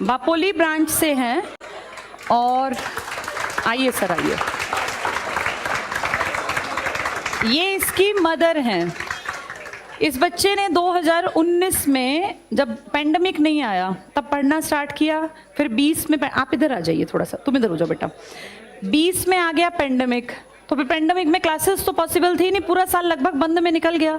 बापोली branch से हैं। और आइए सर, आइए। ये इसकी मदर हैं। इस बच्चे ने 2019 में, जब पेंडेमिक नहीं आया तब पढ़ना स्टार्ट किया। फिर 20 में, आप इधर आ जाइए थोड़ा सा, तुम इधर हो जाओ बेटा। 20 में आ गया पेंडेमिक, तो फिर पेंडेमिक में क्लासेस तो पॉसिबल थी नहीं, पूरा साल लगभग बंद में निकल गया।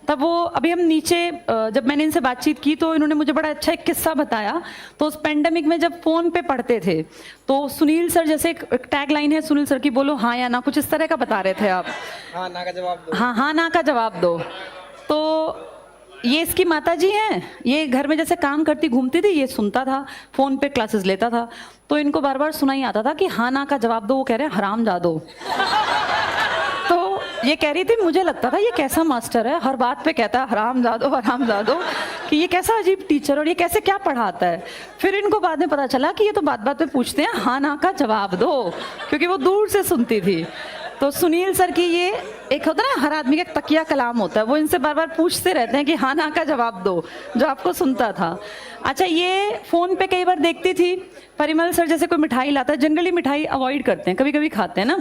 तब वो, अभी हम नीचे जब मैंने इनसे बातचीत की तो इन्होंने मुझे बड़ा अच्छा एक किस्सा बताया। तो उस पेंडेमिक में जब फ़ोन पे पढ़ते थे तो सुनील सर, जैसे एक टैग लाइन है सुनील सर की, बोलो हाँ या ना, कुछ इस तरह का बता रहे थे आप। हाँ ना का जवाब दो। हाँ ना का जवाब दो। तो ये इसकी माता जी हैं। ये घर में जैसे काम करती घूमती थी, ये सुनता था, फ़ोन पे क्लासेस लेता था। तो इनको बार बार सुनाई आता था कि हाँ ना का जवाब दो। वो कह रहे हैं हरामजादो। तो ये कह रही थी, मुझे लगता था ये कैसा मास्टर है, हर बात पे कहता है हरामजादो हरामजादो, कि ये कैसा अजीब टीचर, और ये कैसे क्या पढ़ाता है। फिर इनको बाद में पता चला कि ये तो बात बात पे पूछते हैं हाँ ना का जवाब दो, क्योंकि वो दूर से सुनती थी। तो सुनील सर की ये एक होता है ना, हर आदमी का एक तकिया कलाम होता है, वो इनसे बार बार पूछते रहते हैं कि हाँ ना का जवाब दो, जो आपको सुनता था। अच्छा, ये फ़ोन पे कई बार देखती थी परिमल सर जैसे कोई मिठाई लाता है, जनरली मिठाई अवॉइड करते हैं, कभी कभी खाते हैं ना।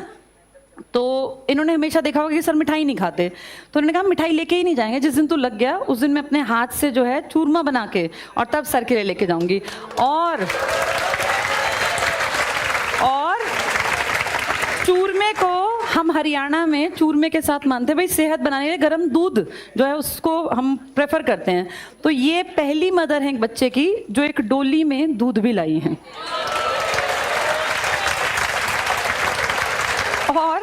तो इन्होंने हमेशा देखा होगा कि सर मिठाई नहीं खाते, तो उन्होंने कहा मिठाई लेके ही नहीं जाएंगे, जिस दिन तू लग गया उस दिन मैं अपने हाथ से जो है चूरमा बना के और तब सर के लिए लेके जाऊंगी। और चूरमे को हम हरियाणा में चूरमे के साथ मानते हैं, भाई सेहत बनाने के लिए गर्म दूध जो है उसको हम प्रेफर करते हैं। तो ये पहली मदर है एक बच्चे की जो एक डोली में दूध भी लाई है। और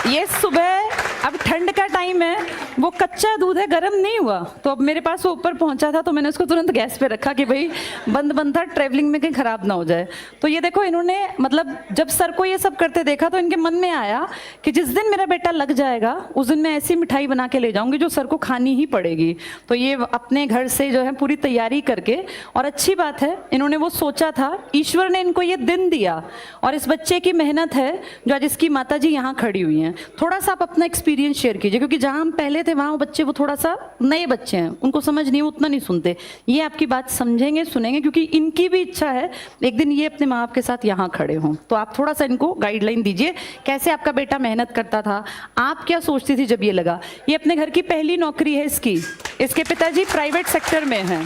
ये सुबह, अब ठंड का टाइम है, वो कच्चा दूध है, गर्म नहीं हुआ, तो अब मेरे पास वो ऊपर पहुंचा था तो मैंने उसको तुरंत गैस पे रखा कि भाई बंद था, ट्रैवलिंग में कहीं खराब ना हो जाए। तो ये देखो, इन्होंने मतलब जब सर को ये सब करते देखा तो इनके मन में आया कि जिस दिन मेरा बेटा लग जाएगा उस दिन मैं ऐसी मिठाई बना के ले जाऊंगी जो सर को खानी ही पड़ेगी। तो ये अपने घर से जो है पूरी तैयारी करके, और अच्छी बात है इन्होंने वो सोचा था, ईश्वर ने इनको ये दिन दिया, और इस बच्चे की मेहनत है जो आज इसकी माता जी यहाँ खड़ी हुई हैं। थोड़ा सा आप अपना एक्सपीरियंस शेयर कीजिए, क्योंकि जहाँ हम पहले थे वहाँ वो बच्चे, वो थोड़ा सा नए बच्चे हैं, उनको समझ नहीं, उतना नहीं सुनते। ये आपकी बात समझेंगे, सुनेंगे, क्योंकि इनकी भी इच्छा है एक दिन ये अपने माँ बाप के साथ यहाँ खड़े हों। तो आप थोड़ा सा इनको गाइडलाइन दीजिए, कैसे आपका बेटा मेहनत करता था, आप क्या सोचती थी जब ये लगा। ये अपने घर की पहली नौकरी है इसकी, इसके पिताजी प्राइवेट सेक्टर में हैं,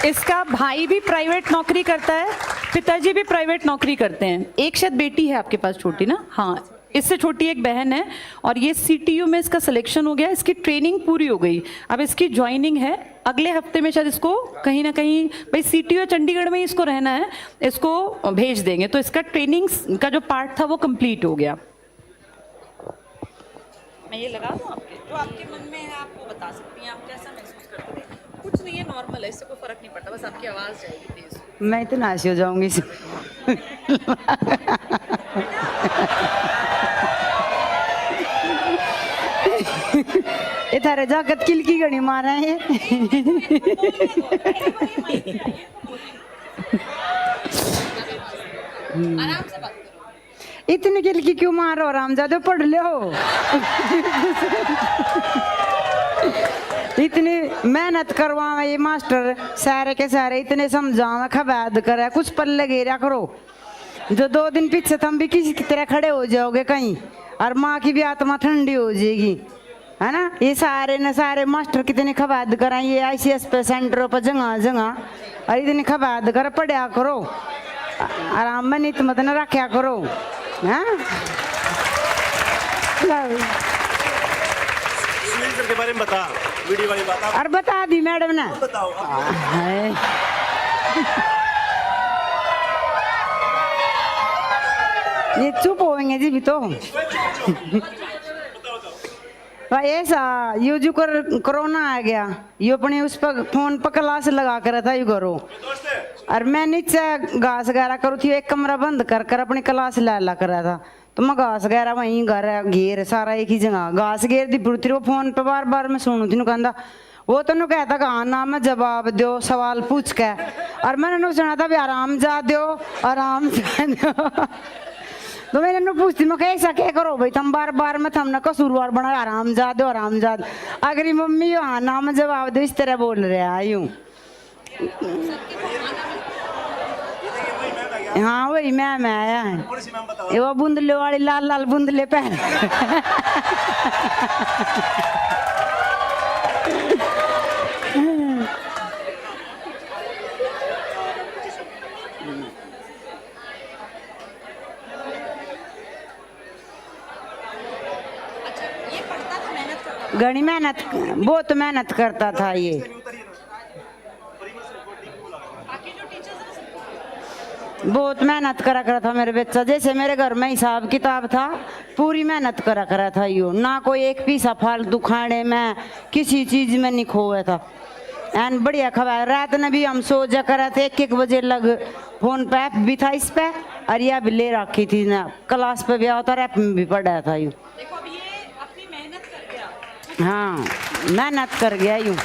इसका भाई भी प्राइवेट नौकरी करता है, पिताजी भी प्राइवेट नौकरी करते हैं। एक शायद बेटी है आपके पास छोटी ना, हाँ, इससे छोटी एक बहन है। और ये CTU में इसका सिलेक्शन हो गया, इसकी ट्रेनिंग पूरी हो गई, अब इसकी ज्वाइनिंग है अगले हफ्ते में। शायद इसको कहीं ना कहीं, भाई CTU चंडीगढ़ में ही इसको रहना है, इसको भेज देंगे। तो इसका ट्रेनिंग का जो पार्ट था वो कंप्लीट हो गया। मैं ये लगा दूँ आपके, जो आपके मन में है आप वो बता सकती हैं, आप कैसा महसूस करते थे। कुछ नहीं है, नॉर्मल है, इससे कोई फर्क नहीं पड़ता, बस आपकी आवाज़ जाएगी तेज। मैं तो नाशी हो जाऊंगी। ये थारे जाकत किलकी गणी मारा है। आराम से बात करो। इतनी किलकी क्यों मारो, आरामजादे पढ़ लो। इतनी मेहनत करवावे ये मास्टर, सारे के सारे इतने समझावे, खबैद करे, कुछ पल्ले घेरा करो। जो 2 दिन पीछे तुम भी किसी की तरह खड़े हो जाओगे कहीं, और माँ की भी आत्मा ठंडी हो जाएगी, है ना। ये सारे न सारे मास्टर कितने खबैद कराए, ये ICS पे सेंटरों पर जगह जगह, और इतनी खबैद कर पढ़ा करो, आराम में नित मत न रखा करो। हाँ, के बारे में बता, वीडियो वाली बात और बता दी मैडम ने, बताओ। ये चुप होंगे जी भी तो। भाई ऐसा ये जो कोरोना आ गया, ये अपने उस पर फोन पर क्लास लगा कर था, ये करो। और मैं नीचे घास गहरा करूँ थी, एक कमरा बंद कर कर अपनी क्लास ला करा था। तो मैं घास गहरा वहीं घर घेर सारा एक ही जगह घास घेर दी बुढ़ती, वो फोन पे बार बार मैं सुनू थी, कहता वो तो कहता हाँ ना मैं जवाब दो सवाल पूछ के, और मैंने सुना था भी आराम जा दो आराम जा दो। तो मैंने नु पूछती, मैं ऐसा क्या करो भाई, तुम बार बार में थमने कसूरवार बना, आराम जा दो आराम जा दो। अगर मम्मी हाँ ना मैं जवाब दो इस तरह बोल रहे हैं यूं। हाँ वही मैम आया है, थोड़ी सी मैम बताओ। ये वो बूंदले वाली लाल लाल बूंदले पहन घनी मेहनत, बहुत मेहनत करता था ये। बहुत मेहनत करा करा था मेरे बच्चा, जैसे मेरे घर में हिसाब किताब था पूरी मेहनत करा करा था यो, ना कोई एक पैसा फालतू खाने में किसी चीज में नहीं खोया था। एन बढ़िया खबर, रात में भी हम सो जा करा थे 1-1 बजे लग, फोन पे ऐप भी था इस पे, और यह भी ले रखी थी ना, क्लास पे भी होता ऐप में भी पढ़ा था यूँ। देखो अब ये अपनी मेहनत कर गया। हाँ मेहनत कर गया यूँ।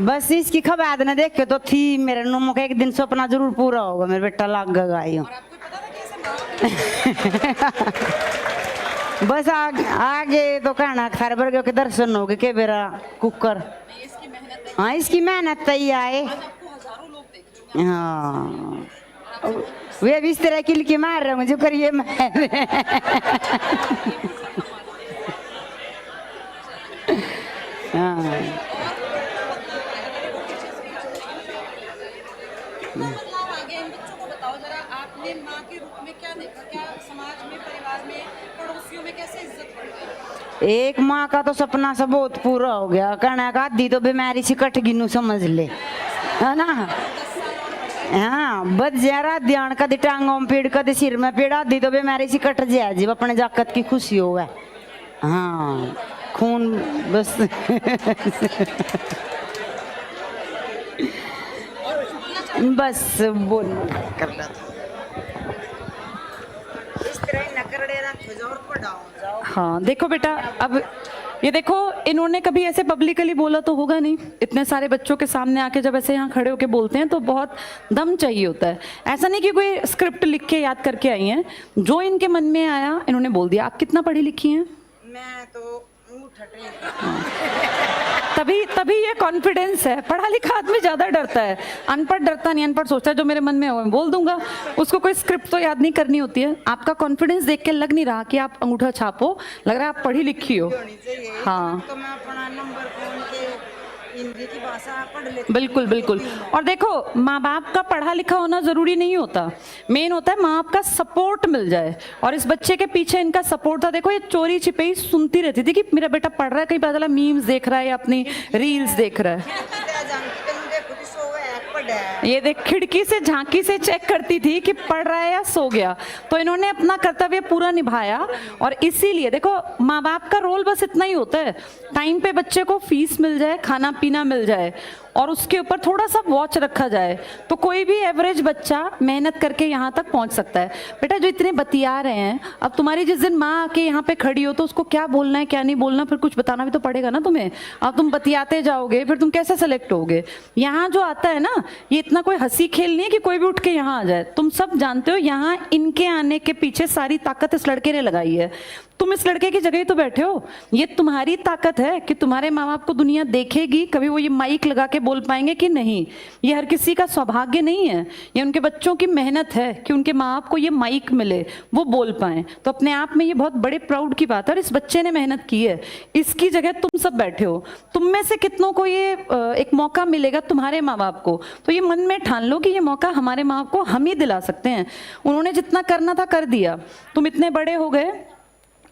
बस इसकी खबर न देख के तो थी मेरे नुमो का एक दिन सपना जरूर पूरा होगा, मेरा बेटा लग गया यूँ। बस आगे तो कहना थारे वर्ग के दर्शन हो गए के मेरा कुकर। हाँ इसकी मेहनत तो ही आए। हाँ वे भी इस तरह किल के मार रहे मुझे करिए मैं। हाँ आगे इन बच्चों को बताओ जरा, आपने माँ के रूप में क्या देखा, क्या समाज में, परिवार में, पड़ोसियों में कैसे इज्जत बढ़ गई? एक माँ का तो सपना सब बहुत पूरा हो गया, कहना का आधी तो बीमारी से कट गिनू समझ ले, है ना। हाँ बच जरा ध्यान कद टांगों में पीड़ कद सिर में पीड़, आधी तो बीमारी से कट जाए जीव अपने जाकत की खुशी होगा। हाँ खून बस बस बोल कर रहा था इस तरह न कर दे रहा जोर पड़ाओ जाओ। हाँ देखो बेटा, अब ये देखो इन्होंने कभी ऐसे पब्लिकली बोला तो होगा नहीं, इतने सारे बच्चों के सामने आके जब ऐसे यहाँ खड़े होके बोलते हैं तो बहुत दम चाहिए होता है। ऐसा नहीं कि कोई स्क्रिप्ट लिख के याद करके आई हैं, जो इनके मन में आया इन्होंने बोल दिया। आप कितना पढ़ी लिखी हैं? मैं तो तभी ये कॉन्फिडेंस है। पढ़ा लिखा आदमी ज्यादा डरता है, अनपढ़ डरता नहीं। अनपढ़ सोचता है जो मेरे मन में हो बोल दूंगा, उसको कोई स्क्रिप्ट तो याद नहीं करनी होती है। आपका कॉन्फिडेंस देख के लग नहीं रहा कि आप अंगूठा छापो, लग रहा है आप पढ़ी लिखी हो। हाँ तो मैं अपना नंबर फोन के हिंदी की भाषा पढ़ लेती। बिल्कुल बिल्कुल। और देखो माँ बाप का पढ़ा लिखा होना जरूरी नहीं होता, मेन होता है माँ बाप का सपोर्ट मिल जाए। और इस बच्चे के पीछे इनका सपोर्ट था। देखो ये चोरी छिपे सुनती रहती थी कि मेरा बेटा पढ़ रहा है, कहीं पता चला मीम्स देख रहा है या अपनी रील्स देख रहा है। ये देख खिड़की से झांकी से चेक करती थी कि पढ़ रहा है या सो गया। तो इन्होंने अपना कर्तव्य पूरा निभाया। और इसीलिए देखो माँ बाप का रोल बस इतना ही होता है, टाइम पे बच्चे को फीस मिल जाए, खाना पीना मिल जाए और उसके ऊपर थोड़ा सा वॉच रखा जाए, तो कोई भी एवरेज बच्चा मेहनत करके यहाँ तक पहुँच सकता है। बेटा जो इतने बतिया रहे हैं, अब तुम्हारी जिस दिन माँ आके यहाँ पे खड़ी हो तो उसको क्या बोलना है क्या नहीं बोलना फिर कुछ बताना भी तो पड़ेगा ना तुम्हें। अब तुम बतियाते जाओगे फिर तुम कैसे सेलेक्ट होगे? यहाँ जो आता है ना, ये इतना कोई हंसी खेल नहीं है कि कोई भी उठ के यहाँ आ जाए। तुम सब जानते हो यहाँ इनके आने के पीछे सारी ताकत इस लड़के ने लगाई है। तुम इस लड़के की जगह ही तो बैठे हो। ये तुम्हारी ताकत है कि तुम्हारे माँ बाप को दुनिया देखेगी, कभी वो ये माइक लगा के बोल पाएंगे कि नहीं। ये हर किसी का सौभाग्य नहीं है, ये उनके बच्चों की मेहनत है कि उनके माँ बाप को ये माइक मिले, वो बोल पाए। तो अपने आप में ये बहुत बड़े प्राउड की बात है। और इस बच्चे ने मेहनत की है, इसकी जगह तुम सब बैठे हो। तुम में से कितनों को ये एक मौका मिलेगा तुम्हारे माँ बाप को, तो ये मन में ठान लो कि ये मौका हमारे माँ बाप को हम ही दिला सकते हैं। उन्होंने जितना करना था कर दिया। तुम इतने बड़े हो गए,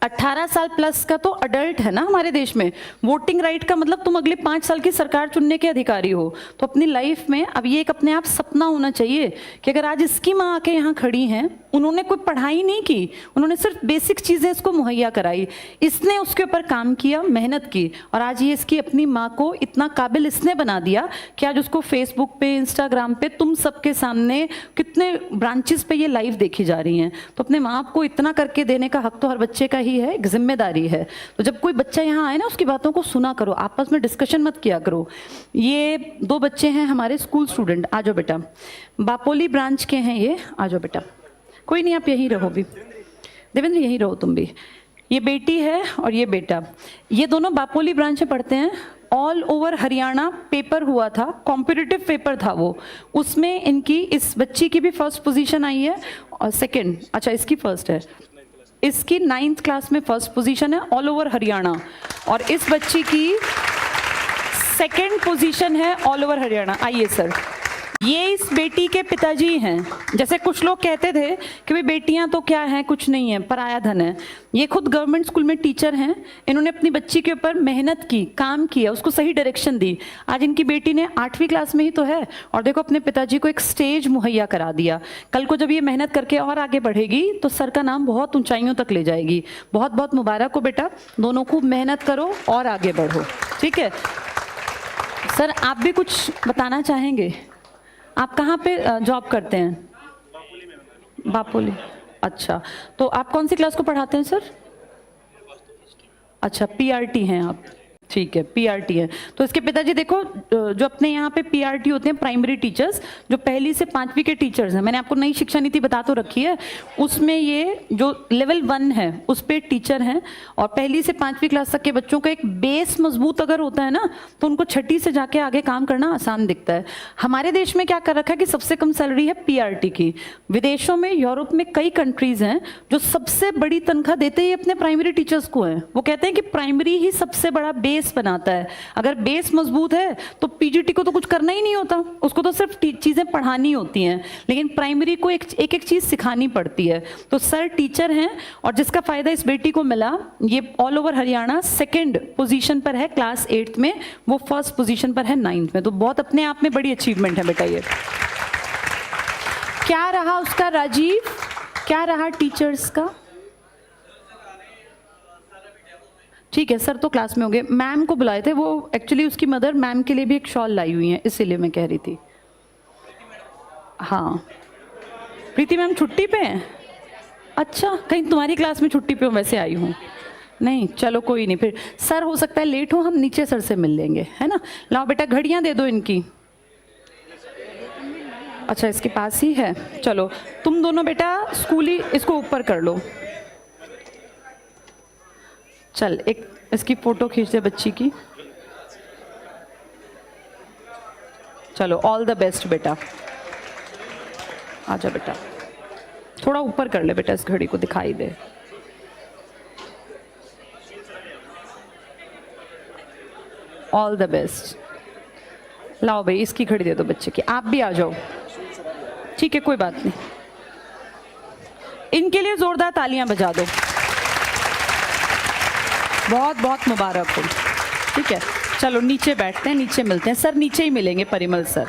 18 साल प्लस का तो अडल्ट है ना हमारे देश में। वोटिंग राइट का मतलब तुम अगले 5 साल की सरकार चुनने के अधिकारी हो। तो अपनी लाइफ में अब ये एक अपने आप सपना होना चाहिए कि अगर आज इसकी माँ आके यहाँ खड़ी हैं, उन्होंने कोई पढ़ाई नहीं की, उन्होंने सिर्फ बेसिक चीज़ें इसको मुहैया कराई, इसने उसके ऊपर काम किया, मेहनत की, और आज ये इसकी अपनी माँ को इतना काबिल इसने बना दिया कि आज उसको फेसबुक पे, इंस्टाग्राम पे तुम सबके सामने कितने ब्रांचेस पे ये लाइव देखी जा रही हैं। तो अपने माँ बाप को इतना करके देने का हक तो हर बच्चे का ही है, एक जिम्मेदारी है। तो जब कोई बच्चा यहाँ आए ना, उसकी बातों को सुना करो, आपस में डिस्कशन मत किया करो। ये 2 बच्चे हैं हमारे स्कूल स्टूडेंट, आ जाओ बेटा, बापोली ब्रांच के हैं ये, आ जाओ बेटा। कोई नहीं आप यहीं रहो भी, देवेंद्र यहीं रहो तुम भी। ये बेटी है और ये बेटा, ये दोनों बापोली ब्रांच में पढ़ते हैं। ऑल ओवर हरियाणा पेपर हुआ था, कॉम्पिटिटिव पेपर था वो, उसमें इनकी इस बच्ची की भी फर्स्ट पोजीशन आई है और सेकंड, अच्छा इसकी फर्स्ट है, इसकी 9th क्लास में फर्स्ट पोजीशन है ऑल ओवर हरियाणा, और इस बच्ची की सेकंड पोजीशन है ऑल ओवर हरियाणा। आइए सर, ये इस बेटी के पिताजी हैं। जैसे कुछ लोग कहते थे कि भाई बेटियां तो क्या हैं, कुछ नहीं है, पराया धन है। ये खुद गवर्नमेंट स्कूल में टीचर हैं, इन्होंने अपनी बच्ची के ऊपर मेहनत की, काम किया, उसको सही डायरेक्शन दी। आज इनकी बेटी ने 8वीं क्लास में ही तो है, और देखो अपने पिताजी को एक स्टेज मुहैया करा दिया। कल को जब ये मेहनत करके और आगे बढ़ेगी तो सर का नाम बहुत ऊंचाइयों तक ले जाएगी। बहुत बहुत मुबारक हो बेटा, दोनों खूब मेहनत करो और आगे बढ़ो, ठीक है। सर आप भी कुछ बताना चाहेंगे? आप कहाँ पे जॉब करते हैं? बापोली। अच्छा, तो आप कौन सी क्लास को पढ़ाते हैं सर? अच्छा, पीआरटी हैं आप, ठीक है, पीआरटी है। तो इसके पिताजी देखो, जो अपने यहाँ पे पीआरटी होते हैं, प्राइमरी टीचर्स, जो 1ली से 5वीं के टीचर्स हैं, मैंने आपको नई शिक्षा नीति बता तो रखी है, उसमें ये जो लेवल 1 है उस पे टीचर हैं। और 1ली से 5वीं क्लास तक के बच्चों का एक बेस मजबूत अगर होता है ना, तो उनको 6ठी से जाके आगे काम करना आसान दिखता है। हमारे देश में क्या कर रखा है कि सबसे कम सैलरी है पीआरटी की। विदेशों में, यूरोप में कई कंट्रीज हैं जो सबसे बड़ी तनख्वाह देते ही अपने प्राइमरी टीचर्स को हैं। वो कहते हैं कि प्राइमरी ही सबसे बड़ा बेस बनाता है। अगर बेस मजबूत है तो पीजीटी को तो कुछ करना ही नहीं होता, उसको तो सिर्फ चीजें पढ़ानी होती हैं, लेकिन प्राइमरी को एक एक चीज सिखानी पड़ती है। तो सर टीचर हैं, और जिसका फायदा इस बेटी को मिला, ये all over Haryana second position पर है क्लास 8th में, वो फर्स्ट पोजीशन पर है 9th में। तो बहुत अपने आप में बड़ी अचीवमेंट है बेटा ये। क्या रहा उसका राजीव, क्या रहा टीचर्स का? ठीक है सर, तो क्लास में हो गए। मैम को बुलाए थे, वो एक्चुअली उसकी मदर मैम के लिए भी एक शॉल लाई हुई है, इसीलिए मैं कह रही थी। हाँ, प्रीति मैम छुट्टी पे हैं? अच्छा, कहीं तुम्हारी क्लास में छुट्टी पे हो, वैसे आई हूँ। नहीं, चलो कोई नहीं, फिर सर हो सकता है लेट हो, हम नीचे सर से मिल लेंगे, है ना। लाओ बेटा, घड़ियाँ दे दो इनकी। अच्छा, इसके पास ही है, चलो तुम दोनों बेटा स्कूली इसको ऊपर कर लो। चल, एक इसकी फोटो खींच दे बच्ची की। चलो, ऑल द बेस्ट बेटा। आजा बेटा, थोड़ा ऊपर कर ले बेटा, इस घड़ी को दिखाई दे। All the best. लाओ भाई, इसकी घड़ी दे दो बच्चे की। आप भी आ जाओ, ठीक है, कोई बात नहीं। इनके लिए जोरदार तालियां बजा दो। बहुत बहुत मुबारक हो, ठीक है। चलो नीचे बैठते हैं, नीचे मिलते हैं। सर नीचे ही मिलेंगे, परिमल सर।